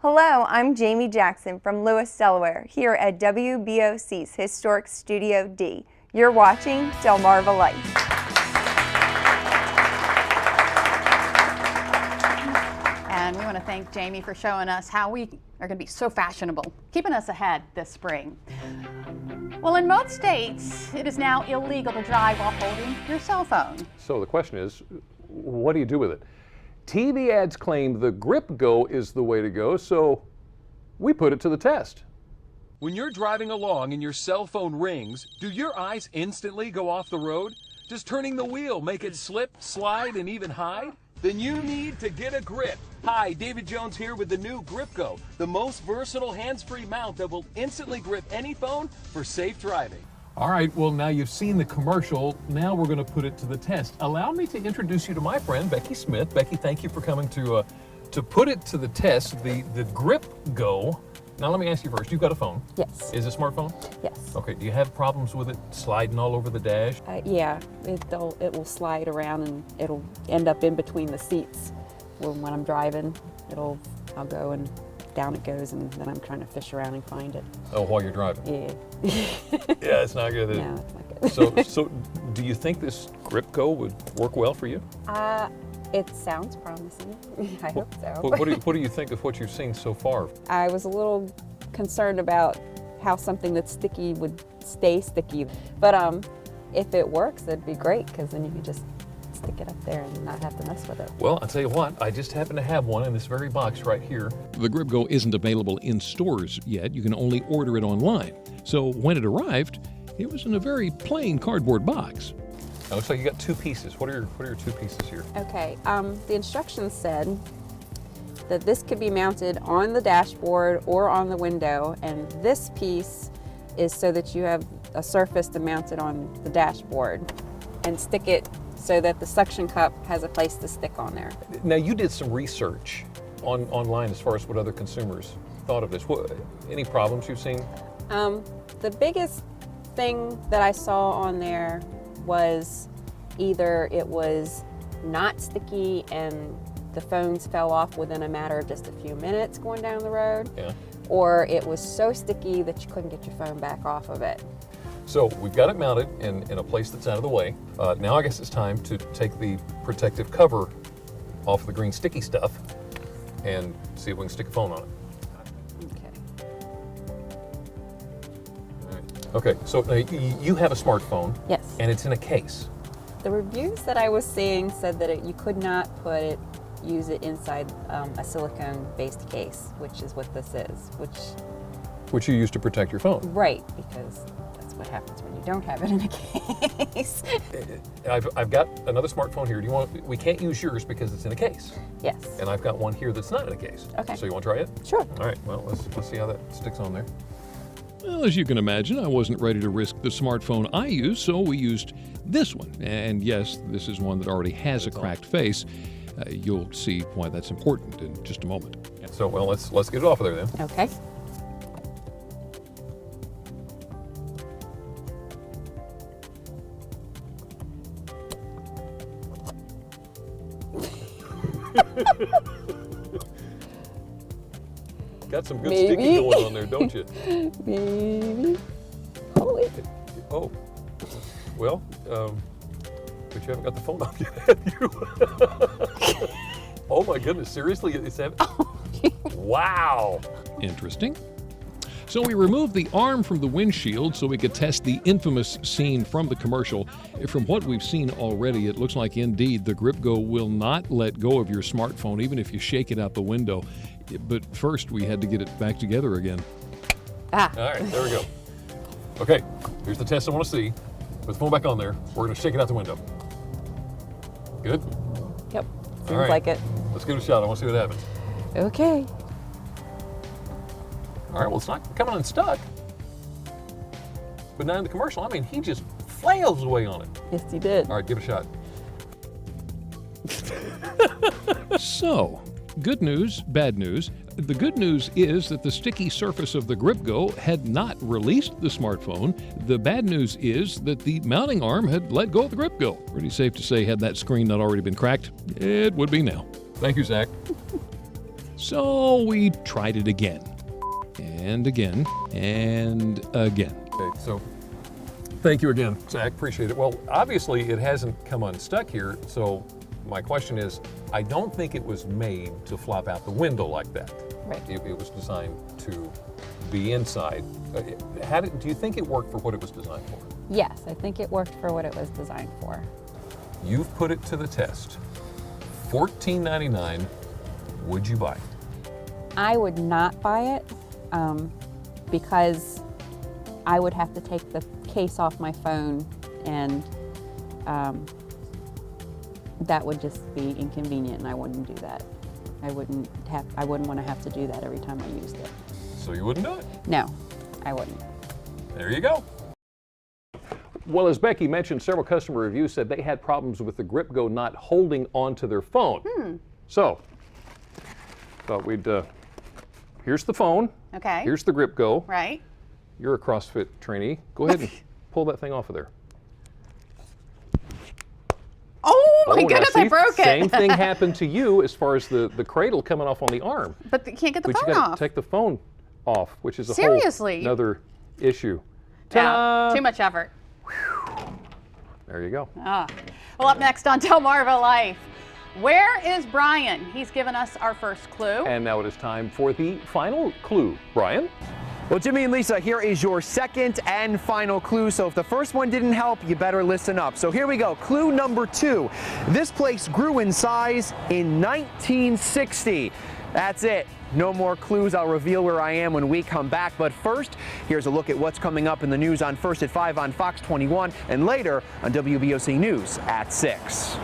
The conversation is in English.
Hello, I'm Jamie Jackson from Lewis, Delaware, here at WBOC's Historic Studio D. You're watching Delmarva Lights. And we want to thank Jamie for showing us how we are going to be so fashionable, keeping us ahead this spring. Well, in most states, it is now illegal to drive while holding your cell phone. So the question is, what do you do with it? TV ads claim the Grip Go is the way to go, so we put it to the test. When you're driving along and your cell phone rings, do your eyes instantly go off the road? Does turning the wheel make it slip, slide, and even hide? Then you need to get a grip. Hi, David Jones here with the new Grip Go, the most versatile hands-free mount that will instantly grip any phone for safe driving. All right, well, now you've seen the commercial. Now we're going to put it to the test. Allow me to introduce you to my friend, Becky Smith. Becky, thank you for coming to put it to the test, the Grip Go. Now, let me ask you first. You've got a phone. Yes. Is it a smartphone? Yes. Okay, do you have problems with it sliding all over the dash? Yeah, it will slide around and it'll end up in between the seats. When I'm driving, I'll go and down it goes, and then I'm trying to fish around and find it. Oh, while you're driving? Yeah. Yeah, it's not good. No, it's not good. So do you think this Grip Go would work well for you? It sounds promising. I hope so. What do you think of what you've seen so far? I was a little concerned about how something that's sticky would stay sticky, but if it works, it'd be great, because then you could just stick it up there and not have to mess with it. Well, I'll tell you what, I just happen to have one in this very box right here. The Grip Go isn't available in stores yet. You can only order it online. So when it arrived, it was in a very plain cardboard box. Now, looks like you got two pieces. What are your two pieces here? Okay, the instructions said that this could be mounted on the dashboard or on the window, and this piece is so that you have a surface to mount it on the dashboard and stick it so that the suction cup has a place to stick on there. Now, you did some research online as far as what other consumers thought of this. Any problems you've seen? The biggest thing that I saw on there was either it was not sticky and the phones fell off within a matter of just a few minutes going down the road, Yeah. or it was so sticky that you couldn't get your phone back off of it. So we've got it mounted in a place that's out of the way. Now I guess it's time to take the protective cover off of the green sticky stuff and see if we can stick a phone on it. Okay, so now you have a smartphone. Yes. And it's in a case. The reviews that I was seeing said that you could not use it inside a silicone-based case, which is what this is, Which you use to protect your phone. right, because that's what happens when you don't have it in a case. I've got another smartphone here. We can't use yours because it's in a case. Yes. And I've got one here that's not in a case. Okay. So you want to try it? Sure. All right, well, let's see how that sticks on there. Well, as you can imagine, I wasn't ready to risk the smartphone I use, so we used this one. And yes, this is one that already has a cracked face. You'll see why that's important in just a moment. So, well, let's get it off of there then. Okay. Got some good Maybe. sticky going on there, don't you? Maybe. Oh, wait. Oh, well, but you haven't got the phone off yet, have you? Oh my goodness, seriously? It's heavy? Wow. Interesting. So we removed the arm from the windshield so we could test the infamous scene from the commercial. From what we've seen already, it looks like indeed the Grip Go will not let go of your smartphone even if you shake it out the window. But first we had to get it back together again. All right, there we go. Okay, here's the test I want to see. Put the phone back on there. We're going to shake it out the window. Good? Yep. Seems All right. like it. Let's give it a shot. I want to see what happens. Okay. All right, well, it's not coming unstuck. But now in the commercial, I mean, he just flails away on it. Yes, you did. All right, give it a shot. So, good news, bad news. The good news is that the sticky surface of the Grip Go had not released the smartphone. The bad news is that the mounting arm had let go of the Grip Go. Pretty safe to say, had that screen not already been cracked, it would be now. Thank you, Zach. So we tried it again, and again, and again. Okay, so thank you again, Zach. Appreciate it. Well, obviously it hasn't come unstuck here, so my question is, I don't think it was made to flop out the window like that. Right. It was designed to be inside. Do you think it worked for what it was designed for? Yes, I think it worked for what it was designed for. You've put it to the test. $14.99. Would you buy it? I would not buy it because I would have to take the case off my phone, and that would just be inconvenient, and I wouldn't do that. I wouldn't want to have to do that every time I used it. So you wouldn't do it? No, I wouldn't. There you go. Well, as Becky mentioned, several customer reviews said they had problems with the GripGo not holding onto their phone. So, thought we'd, here's the phone. Okay. Here's the GripGo. Right. You're a CrossFit trainee. Go ahead and pull that thing off of there. Oh my now goodness, see, I broke it. Same thing happened to you as far as the cradle coming off on the arm. But you can't get the But you phone got to off. take the phone off, which is a Seriously? whole another issue. Yeah, Ta-da! too much effort. There you go. Ah. Well, up next on Delmarva Life, where is Brian? He's given us our first clue. And now it is time for the final clue. Brian? Well, Jimmy and Lisa, here is your second and final clue. So if the first one didn't help, you better listen up. So here we go. Clue number 2. This place grew in size in 1960. That's it. No more clues. I'll reveal where I am when we come back. But first, here's a look at what's coming up in the news on First at 5 on Fox 21 and later on WBOC News at 6.